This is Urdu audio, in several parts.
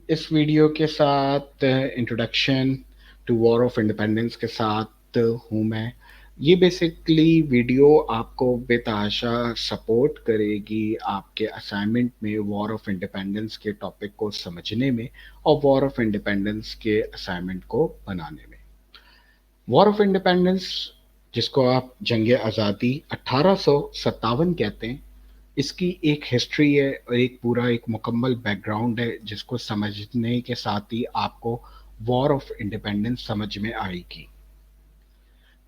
اس ویڈیو کے ساتھ introduction to war of independence کے ساتھ ہوں میں. یہ بیسکلی ویڈیو آپ کو بے تحاشا سپورٹ کرے گی آپ کے اسائنمنٹ میں وار آف انڈیپینڈنس کے ٹاپک کو سمجھنے میں اور وار آف انڈیپینڈنس کے اسائنمنٹ کو بنانے میں. وار آف انڈیپینڈنس جس کو آپ جنگ آزادی 1857 کہتے ہیں، اس کی ایک ہسٹری ہے اور ایک مکمل بیک گراؤنڈ ہے جس کو سمجھنے کے ساتھ ہی آپ کو وار آف انڈیپینڈنس سمجھ میں آئے گی.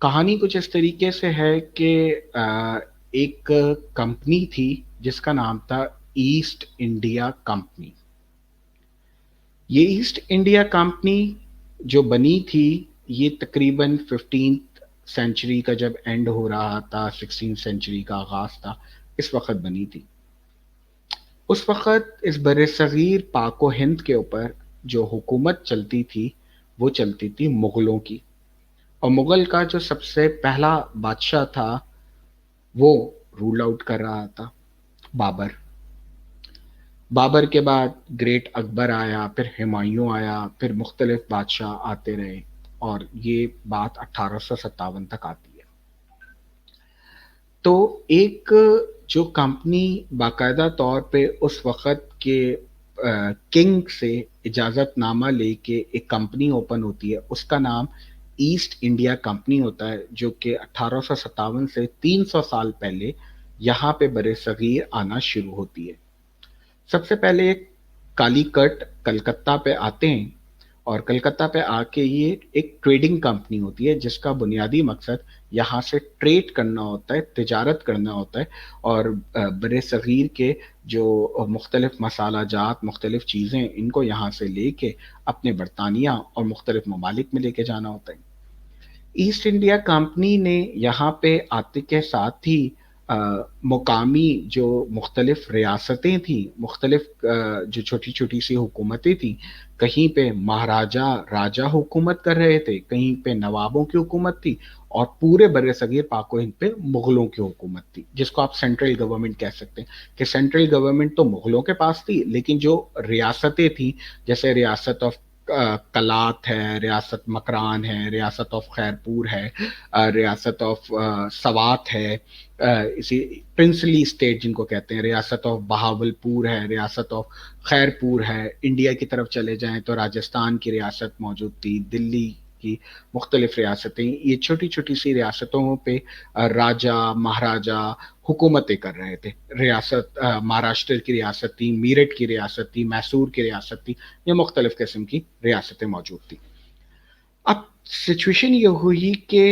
کہانی کچھ اس طریقے سے ہے کہ ایک کمپنی تھی جس کا نام تھا ایسٹ انڈیا کمپنی. یہ ایسٹ انڈیا کمپنی جو بنی تھی، یہ تقریباً 15th سینچری کا جب اینڈ ہو رہا تھا، 16th سینچری کا آغاز تھا، اس وقت بنی تھی. اس وقت اس بر صغیر پاک و ہند کے اوپر جو حکومت چلتی تھی وہ چلتی تھی مغلوں کی، اور مغل کا جو سب سے پہلا بادشاہ تھا وہ رول آؤٹ کر رہا تھا بابر. بابر کے بعد گریٹ اکبر آیا، پھر ہمایوں آیا، پھر مختلف بادشاہ آتے رہے، اور یہ بات 1857 تک آتی ہے. تو ایک جو کمپنی باقاعدہ طور پہ اس وقت کے کنگ سے اجازت نامہ لے کے ایک کمپنی اوپن ہوتی ہے، اس کا نام ایسٹ انڈیا کمپنی ہوتا ہے، جو کہ 1857 سے 300 سال پہلے یہاں پہ بر صغیر آنا شروع ہوتی ہے. سب سے پہلے کالی کٹ کلکتہ پہ آتے ہیں، اور کلکتہ پہ آ کے یہ ایک ٹریڈنگ کمپنی ہوتی ہے جس کا بنیادی مقصد یہاں سے ٹریڈ کرنا ہوتا ہے، تجارت کرنا ہوتا ہے، اور بر صغیر کے جو مختلف مسالہ جات، مختلف چیزیں، ان کو یہاں سے لے کے اپنے برطانیہ اور مختلف ممالک میں لے کے جانا ہوتا ہے. ایسٹ انڈیا کمپنی نے یہاں پہ آتے کے ساتھ ہی مقامی جو مختلف ریاستیں تھیں، مختلف جو چھوٹی چھوٹی سی حکومتیں تھیں، کہیں پہ مہاراجا راجا حکومت کر رہے تھے، کہیں پہ نوابوں کی حکومت تھی، اور پورے بر صغیر پاک و ہند پہ مغلوں کی حکومت تھی، جس کو آپ سینٹرل گورنمنٹ کہہ سکتے ہیں. کہ سینٹرل گورنمنٹ تو مغلوں کے پاس تھی، لیکن جو ریاستیں تھیں، جیسے ریاست آف کلات ہے، ریاست مکران ہے، ریاست آف خیرپور ہے، ریاست آف سوات ہے، اسی پرنسلی اسٹیٹ جن کو کہتے ہیں، ریاست آف بہاول پور ہے، ریاست آف خیرپور ہے. انڈیا کی طرف چلے جائیں تو راجستھان کی ریاست موجود تھی، دلی کی مختلف ریاستیں. یہ چھوٹی چھوٹی سی ریاستوں پہ راجا مہاراجا حکومتیں کر رہے تھے. ریاست مہاراشٹر کی ریاست تھی، میرٹھ کی ریاست تھی، میسور کی ریاست تھی، یہ مختلف قسم کی ریاستیں موجود تھیں. اب سچویشن یہ ہوئی کہ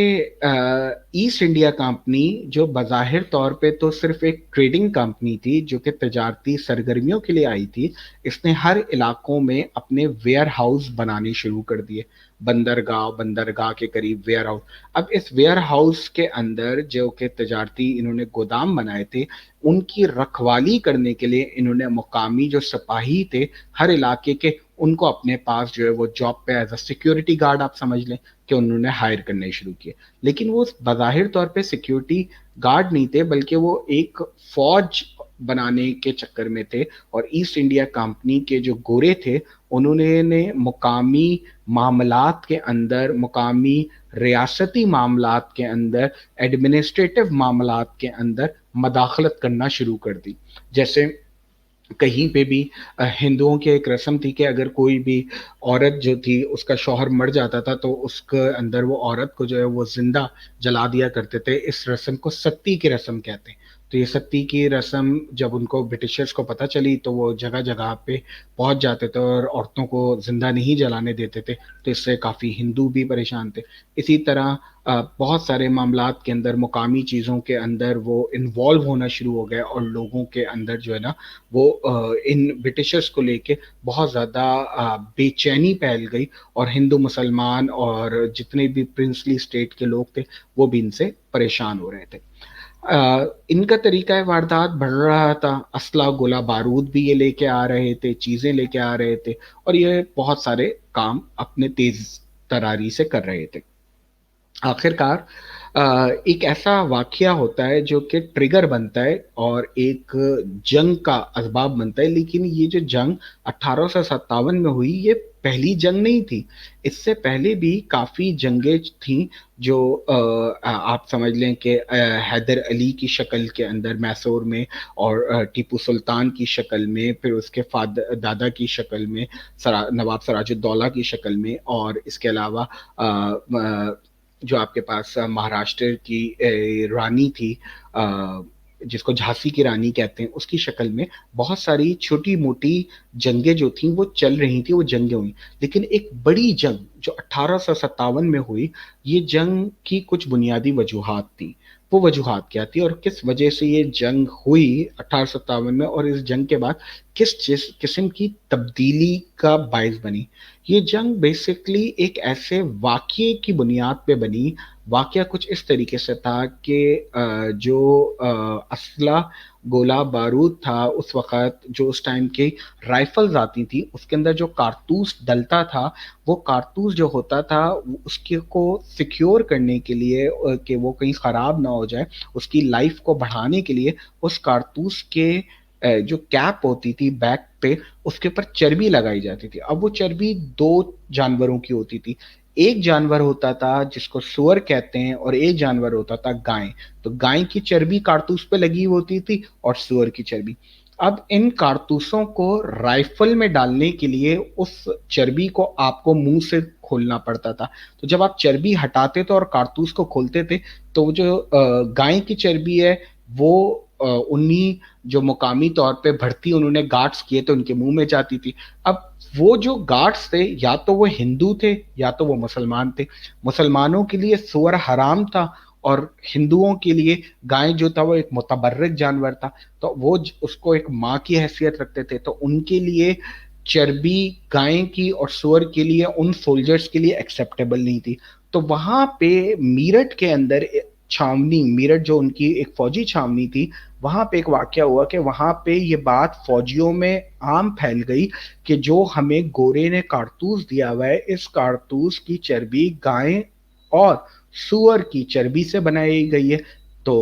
ایسٹ انڈیا کمپنی جو بظاہر طور پہ تو صرف ایک ٹریڈنگ کمپنی تھی جو کہ تجارتی سرگرمیوں کے لیے آئی تھی، اس نے ہر علاقوں میں اپنے ویئر ہاؤس بنانے شروع کر دیے. بندرگاہ کے قریب ویئر ہاؤس. اب اس ویئر ہاؤس کے اندر جو کہ تجارتی انہوں نے گودام بنائے تھے، ان کی رکھوالی کرنے کے لیے انہوں نے مقامی جو سپاہی تھے ہر علاقے کے، ان کو اپنے پاس جو ہے وہ جاب پہ ایز اے سیکیورٹی گارڈ آپ سمجھ لیں کہ انہوں نے ہائر کرنے شروع کیے. لیکن وہ بظاہر طور پہ سیکیورٹی گارڈ نہیں تھے، بلکہ وہ ایک فوج بنانے کے چکر میں تھے. اور ایسٹ انڈیا کمپنی کے جو گورے تھے، انہوں نے مقامی معاملات کے اندر، مقامی ریاستی معاملات کے اندر، ایڈمنسٹریٹو معاملات کے اندر مداخلت کرنا شروع کر دی. جیسے کہیں پہ بھی ہندوؤں کی ایک رسم تھی کہ اگر کوئی بھی عورت جو تھی اس کا شوہر مر جاتا تھا تو اس کے اندر وہ عورت کو جو ہے وہ زندہ جلا دیا کرتے تھے. اس رسم کو ستی کی رسم کہتے ہیں. تو یہ ستی کی رسم جب ان کو برٹشرز کو پتہ چلی تو وہ جگہ جگہ پہ پہنچ جاتے تھے اور عورتوں کو زندہ نہیں جلانے دیتے تھے. تو اس سے کافی ہندو بھی پریشان تھے. اسی طرح بہت سارے معاملات کے اندر، مقامی چیزوں کے اندر وہ انوالو ہونا شروع ہو گئے، اور لوگوں کے اندر جو ہے نا وہ ان برٹشرز کو لے کے بہت زیادہ بے چینی پھیل گئی، اور ہندو مسلمان اور جتنے بھی پرنسلی اسٹیٹ کے لوگ تھے وہ بھی ان سے پریشان ہو رہے تھے. ان کا طریقہ واردات بڑھ رہا تھا، اسلحہ گولہ بارود بھی یہ لے کے آ رہے تھے، چیزیں لے کے آ رہے تھے، اور یہ بہت سارے کام اپنے تیز تراری سے کر رہے تھے. آخر کار ایک ایسا واقعہ ہوتا ہے جو کہ ٹریگر بنتا ہے اور ایک جنگ کا اسباب بنتا ہے، لیکن یہ جو جنگ 1857 میں ہوئی یہ پہلی جنگ نہیں تھی۔ اس سے پہلے بھی کافی جنگیں تھیں جو آپ سمجھ لیں کہ حیدر علی کی شکل کے اندر میسور میں، اور ٹیپو سلطان کی شکل میں، پھر اس کے دادا کی شکل میں نواب سراج الدولہ کی شکل میں، اور اس کے علاوہ جو آپ کے پاس مہاراشٹر کی رانی تھی، جس کو جھانسی کی رانی کہتے ہیں، اس کی شکل میں بہت ساری چھوٹی موٹی جنگیں جو تھیں وہ چل رہی تھیں، وہ جنگیں ہوئیں۔ لیکن ایک بڑی جنگ جو 1857 میں ہوئی، یہ جنگ کی کچھ بنیادی وجوہات تھیں۔ وہ وجوہات کیا تھی اور کس وجہ سے یہ جنگ ہوئی 1857 میں، اور اس جنگ کے بعد کس قسم کی تبدیلی کا باعث بنی؟ یہ جنگ بیسکلی ایک ایسے واقعے کی بنیاد پہ بنی۔ واقعہ کچھ اس طریقے سے تھا کہ جو اسلحہ گولہ بارود تھا اس وقت، جو اس ٹائم کی رائفلز آتی تھی، اس کے اندر جو کارتوس ڈلتا تھا، وہ کارتوس جو ہوتا تھا اس کے کو سیکیور کرنے کے لیے کہ وہ کہیں خراب نہ ہو جائے، اس کی لائف کو بڑھانے کے لیے اس کارتوس کے جو کیپ ہوتی تھی بیک پہ، اس کے اوپر چربی لگائی جاتی تھی۔ اب وہ چربی دو جانوروں کی ہوتی تھی، ایک جانور ہوتا تھا جس کو سور کہتے ہیں، اور ایک جانور ہوتا تھا گائے۔ تو گائے کی چربی کارتوس پہ لگی ہوتی تھی اور سور کی چربی۔ اب ان کارتوسوں کو رائفل میں ڈالنے کے لیے اس چربی کو آپ کو منہ سے کھولنا پڑتا تھا۔ تو جب آپ چربی ہٹاتے تھے اور کارتوس کو کھولتے تھے تو جو گائے کی چربی ہے وہ انہی جو مقامی طور پہ بھرتی انہوں نے گارڈز کیے تھے ان کے منہ میں جاتی تھی۔ اب وہ جو گارڈز تھے یا تو وہ ہندو تھے یا تو وہ مسلمان تھے۔ مسلمانوں کے لیے سور حرام تھا اور ہندوؤں کے لیے گائے جو تھا وہ ایک متبرک جانور تھا، تو وہ اس کو ایک ماں کی حیثیت رکھتے تھے، تو ان کے لیے چربی گائے کی اور سور کے لیے ان سولجرز کے لیے ایکسیپٹیبل نہیں تھی۔ تو وہاں پہ میرٹھ کے اندر چھاونی، میرٹھ جو ان کی ایک فوجی چھاونی تھی، وہاں پہ ایک واقعہ ہوا کہ وہاں پہ یہ بات فوجیوں میں عام پھیل گئی کہ جو ہمیں گورے نے کارتوس دیا ہوا ہے، اس کارتوس کی چربی گائے اور سور کی چربی سے بنائی گئی ہے۔ تو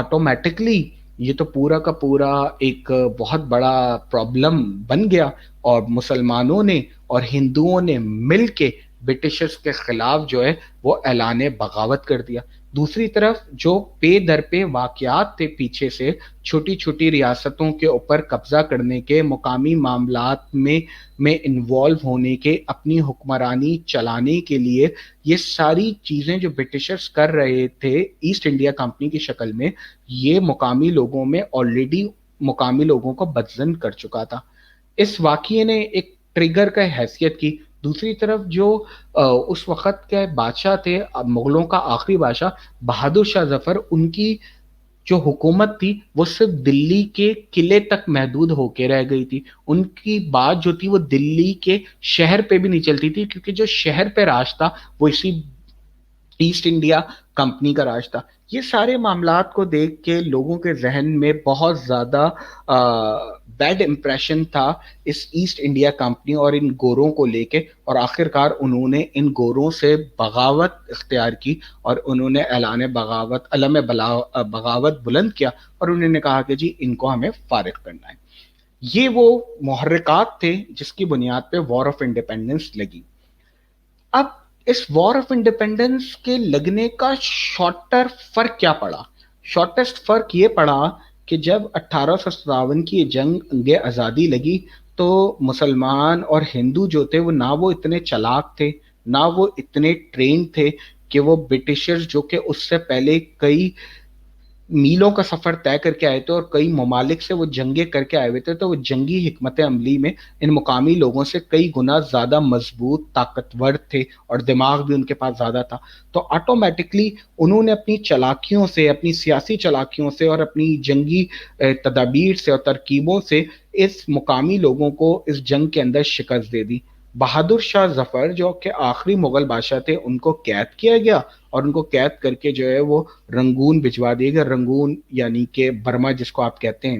آٹومیٹکلی یہ تو پورا کا پورا ایک بہت بڑا پرابلم بن گیا، اور مسلمانوں نے اور ہندوؤں نے مل کے برٹشرز کے خلاف جو ہے وہ اعلان بغاوت کر دیا۔ دوسری طرف جو پے در پہ واقعات تھے پیچھے سے، چھوٹی چھوٹی ریاستوں کے اوپر قبضہ کرنے کے، مقامی معاملات میں انوالو ہونے کے، اپنی حکمرانی چلانے کے لیے، یہ ساری چیزیں جو برٹشرز کر رہے تھے ایسٹ انڈیا کمپنی کی شکل میں، یہ مقامی لوگوں میں آلریڈی مقامی لوگوں کو بدظن کر چکا تھا۔ اس واقعے نے ایک ٹریگر کا حیثیت کی۔ دوسری طرف جو اس وقت کے بادشاہ تھے، مغلوں کا آخری بادشاہ بہادر شاہ ظفر، ان کی جو حکومت تھی وہ صرف دلی کے قلعے تک محدود ہو کے رہ گئی تھی۔ ان کی بات جو تھی وہ دلی کے شہر پہ بھی نہیں چلتی تھی، کیونکہ جو شہر پہ راج تھا وہ اسی ایسٹ انڈیا کمپنی کا راج تھا۔ یہ سارے معاملات کو دیکھ کے لوگوں کے ذہن میں بہت زیادہ بیڈ امپریشن تھا اس ایسٹ انڈیا کمپنی اور ان گوروں کو لے کے، اور آخر کار انہوں نے ان گوروں سے بغاوت اختیار کی، اور انہوں نے اعلان بغاوت، علم بغاوت بلند کیا، اور انہوں نے کہا کہ جی ان کو ہمیں فارغ کرنا ہے۔ یہ وہ محرکات تھے جس کی بنیاد پہ وار آف انڈیپینڈنس لگی۔ اب اس وار آف انڈیپینڈنس کے لگنے کا شارٹر فرق کیا پڑا؟ شارٹسٹ فرق یہ پڑا کہ جب 1857 کی جنگ آزادی لگی تو مسلمان اور ہندو جو تھے وہ اتنے چلاک تھے، نہ وہ اتنے ٹرین تھے کہ وہ برٹشرز جو کہ اس سے پہلے کئی میلوں کا سفر طے کر کے آئے تھے اور کئی ممالک سے وہ جنگیں کر کے آئے ہوئے تھے، تو وہ جنگی حکمت عملی میں ان مقامی لوگوں سے کئی گنا زیادہ مضبوط، طاقتور تھے، اور دماغ بھی ان کے پاس زیادہ تھا۔ تو آٹومیٹکلی انہوں نے اپنی چالاکیوں سے، اپنی سیاسی چالاکیوں سے اور اپنی جنگی تدابیر سے اور ترکیبوں سے اس مقامی لوگوں کو اس جنگ کے اندر شکست دے دی۔ بہادر شاہ ظفر جو کہ آخری مغل بادشاہ تھے، ان کو قید کیا گیا، اور ان کو قید کر کے جو ہے وہ رنگون بھجوا دیے گئے۔ رنگون یعنی کہ برما جس کو آپ کہتے ہیں۔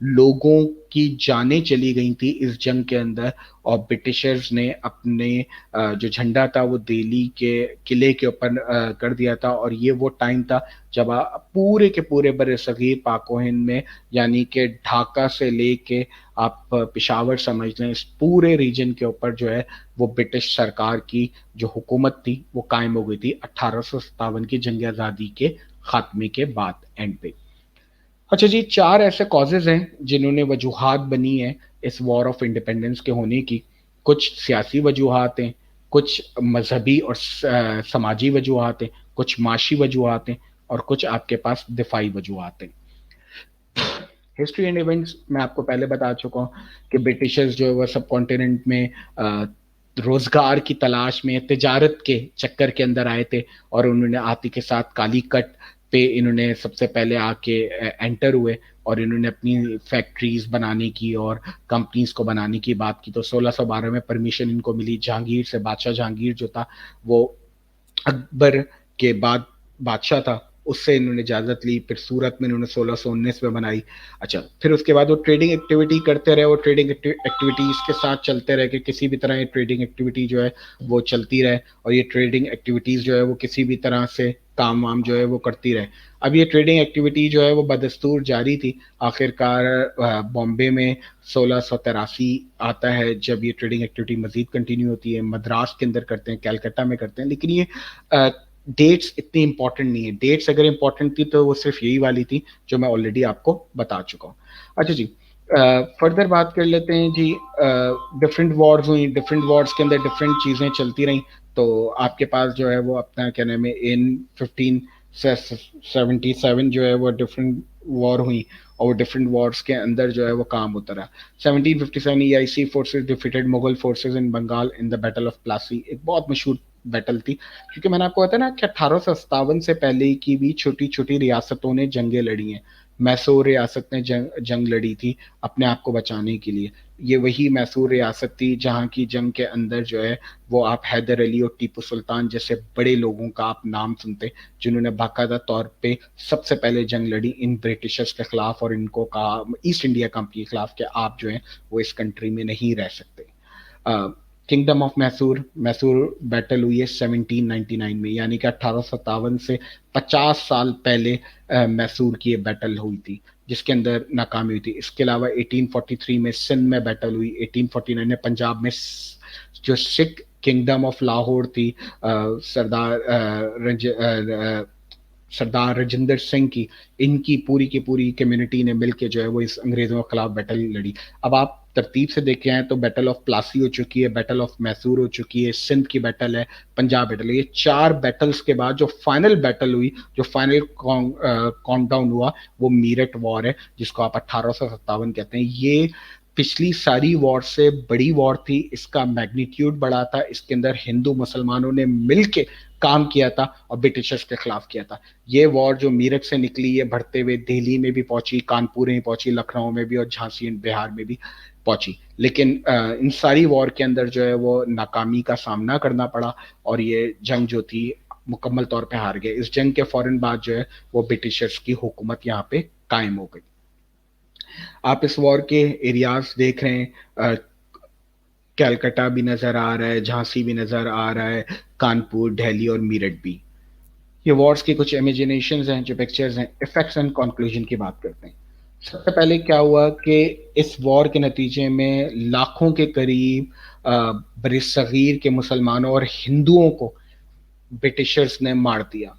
لوگوں کی جانیں چلی گئی تھی اس جنگ کے اندر، اور برٹشرز نے اپنے جو جھنڈا تھا وہ دہلی کے قلعے کے اوپر کر دیا تھا، اور یہ وہ ٹائم تھا جب پورے کے پورے بر صغیر پاک و ہند میں، یعنی کہ ڈھاکہ سے لے کے آپ پشاور سمجھ لیں، اس پورے ریجن کے اوپر جو ہے وہ برٹش سرکار کی جو حکومت تھی وہ قائم ہو گئی تھی 1857 کی جنگ آزادی کے خاتمے کے بعد اینڈ پہ۔ اچھا جی، چار ایسے کازز ہیں جنہوں نے وجوہات بنی ہیں اس وار آف انڈیپینڈنس کے ہونے کی۔ کچھ سیاسی وجوہات ہیں، کچھ مذہبی اور سماجی وجوہات ہیں، کچھ معاشی وجوہات ہیں، اور کچھ آپ کے پاس دفاعی وجوہات ہیں۔ ہسٹری اینڈ ایونٹس میں آپ کو پہلے بتا چکا ہوں کہ برٹشرز جو ہے وہ سب کانٹیننٹ میں روزگار کی تلاش میں تجارت کے چکر کے اندر آئے تھے، اور انہوں نے آتی کے ساتھ کالی کٹ پہ انہوں نے سب سے پہلے آ کے انٹر ہوئے، اور انہوں نے اپنی فیکٹریز بنانے کی اور کمپنیز کو بنانے کی بات کی۔ تو 1612 میں پرمیشن ان کو ملی جہانگیر سے۔ بادشاہ جہانگیر جو تھا وہ اکبر کے بعد بادشاہ تھا، اس سے انہوں نے اجازت لی، پھر سورت میں انہوں نے 1619 میں بنائی۔ اچھا، پھر اس کے بعد وہ ٹریڈنگ ایکٹیویٹی کرتے رہے، وہ ٹریڈنگ ایکٹیویٹیز کے ساتھ چلتے رہے کہ کسی بھی طرح یہ ٹریڈنگ ایکٹیویٹی جو ہے وہ چلتی رہے، اور یہ ٹریڈنگ ایکٹیویٹیز جو ہے وہ کسی بھی طرح سے کام وام جو ہے وہ کرتی رہے۔ اب یہ ٹریڈنگ ایکٹیویٹی جو ہے وہ بدستور جاری تھی۔ آخر کار بامبے میں 1683 آتا ہے جب یہ ٹریڈنگ ایکٹیویٹی مزید کنٹینیو ہوتی ہے، مدراس کے اندر کرتے ہیں، کیلکٹا میں کرتے ہیں، لیکن یہ ڈیٹس اتنی امپورٹنٹ نہیں ہے۔ ڈیٹس اگر امپورٹنٹ تھی تو وہ صرف یہی والی تھی جو میں آلریڈی آپ کو بتا چکا ہوں۔ اچھا جی، فردر بات کر لیتے ہیں جی۔ ڈفرینٹ وارز ہوئی، ڈفرینٹ وارز کے اندر ڈفرینٹ چیزیں چلتی رہیں۔ تو آپ کے پاس جو ہے وہ اپنا کیا نام ہے، ان 1577 جو ہے وہ ڈفرینٹ وار ہوئی، اور ڈفرینٹ وارز کے اندر جو ہے وہ کام ہوتا رہا۔ 1757 E I C forces defeated Mughal forces in Bengal in the battle of Plassey, ایک بہت مشہور بیٹل تھی، کیونکہ میں نے آپ کو بتایا نا کہ 1857 سے پہلے کی بھی چھوٹی چھوٹی ریاستوں نے جنگیں لڑی ہیں۔ میسور ریاست نے جنگ لڑی تھی اپنے آپ کو بچانے کے لیے۔ یہ وہی میسور ریاست تھی جہاں کی جنگ کے اندر جو ہے وہ آپ حیدر علی اور ٹیپو سلطان جیسے بڑے لوگوں کا آپ نام سنتے، جنہوں نے باقاعدہ طور پہ سب سے پہلے جنگ لڑی ان برٹشرز کے خلاف، اور ان کو کہا ایسٹ انڈیا کمپنی کے خلاف کہ آپ جو ہیں وہ اس کنٹری میں نہیں رہ سکتے۔ Kingdom of Mysore, Mysore battle ہوئی ہے 1799 میں، یعنی کہ 1857 سے 50 سال پہلے میسور کی یہ بیٹل ہوئی تھی جس کے اندر ناکامی ہوئی تھی۔ اس کے علاوہ 1843 میں سندھ میں بیٹل ہوئی، 1849 میں پنجاب میں جو سکھ کنگڈم آف لاہور تھی، سردار سردار رجندر سنگھ ان کی پوری کمیونٹی نے مل کے جو ہے وہ اس انگریزوں کے خلاف بیٹل لڑی۔ اب آپ ترتیب سے دیکھے ہیں تو بیٹل آف پلاسی ہو چکی ہے، بیٹل آف میسور ہو چکی ہے، سندھ کی بیٹل ہے، پنجاب بیٹل ہے۔ یہ چار بیٹلز کے بعد جو فائنل بیٹل ہوئی، جو فائنل کاؤنٹ ڈاؤن ہوا، وہ میرٹ وار ہے، جس کو آپ 1857 کہتے ہیں۔ یہ پچھلی ساری وار سے بڑی وار تھی، اس کا میگنیٹیوڈ بڑا تھا، اس کے اندر ہندو مسلمانوں نے مل کے کام کیا تھا اور برٹشرز کے خلاف کیا تھا۔ یہ وار جو میرٹھ سے نکلی ہے بڑھتے ہوئے دہلی میں بھی پہنچی، کانپور میں پہنچی، لکھنؤ میں بھی، اور جھانسی بہار میں بھی پہنچی، لیکن ان ساری وار کے اندر جو ہے وہ ناکامی کا سامنا کرنا پڑا، اور یہ جنگ جو تھی مکمل طور پہ ہار گئے۔ اس جنگ کے فوراً بعد جو ہے وہ برٹشرز کی حکومت یہاں پہ قائم ہو گئی۔ آپ اس وار کے ایریاز دیکھ رہے ہیں، کیلکٹا بھی نظر آ رہا ہے، جھانسی بھی نظر آ رہا ہے، کانپور، دہلی اور میرٹھ بھی۔ یہ وارز کی کچھ امیجنیشنز ہیں، جو پکچرز ہیں۔ افیکٹس اینڈ کنکلوژن کی بات کرتے ہیں۔ سب سے پہلے کیا ہوا کہ اس وار کے نتیجے میں لاکھوں کے قریب برصغیر کے مسلمانوں اور ہندوؤں کو برٹشرز نے مار دیا۔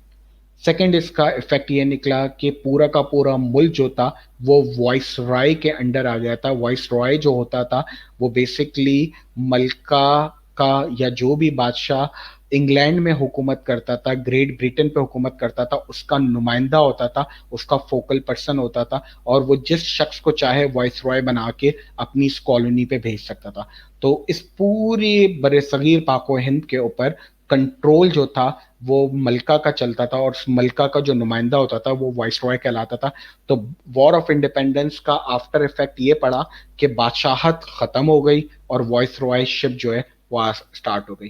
سیکنڈ، اس کا افیکٹ یہ نکلا کہ پورا کا پورا ملک جو تھا وہ وائس رائے کے انڈر آ گیا تھا۔ وائس رائے جو ہوتا تھا وہ بیسکلی ملکہ کا یا جو بھی بادشاہ انگلینڈ میں حکومت کرتا تھا، گریٹ بریٹن پہ حکومت کرتا تھا، اس کا نمائندہ ہوتا تھا، اس کا فوکل پرسن ہوتا تھا، اور وہ جس شخص کو چاہے وائس رائے بنا کے اپنی اس کالونی پہ بھیج سکتا تھا۔ تو اس پوری برصغیر پاک و ہند کے اوپر کنٹرول جو تھا وہ ملکہ کا چلتا تھا، اور اس ملکہ کا جو نمائندہ ہوتا تھا وہ وائس رائے کہلاتا تھا۔ تو وار آف انڈیپینڈنس کا آفٹر افیکٹ یہ پڑا کہ بادشاہت ختم ہو گئی اور وائس رائے شپ جو ہے وہ اسٹارٹ ہو گئی۔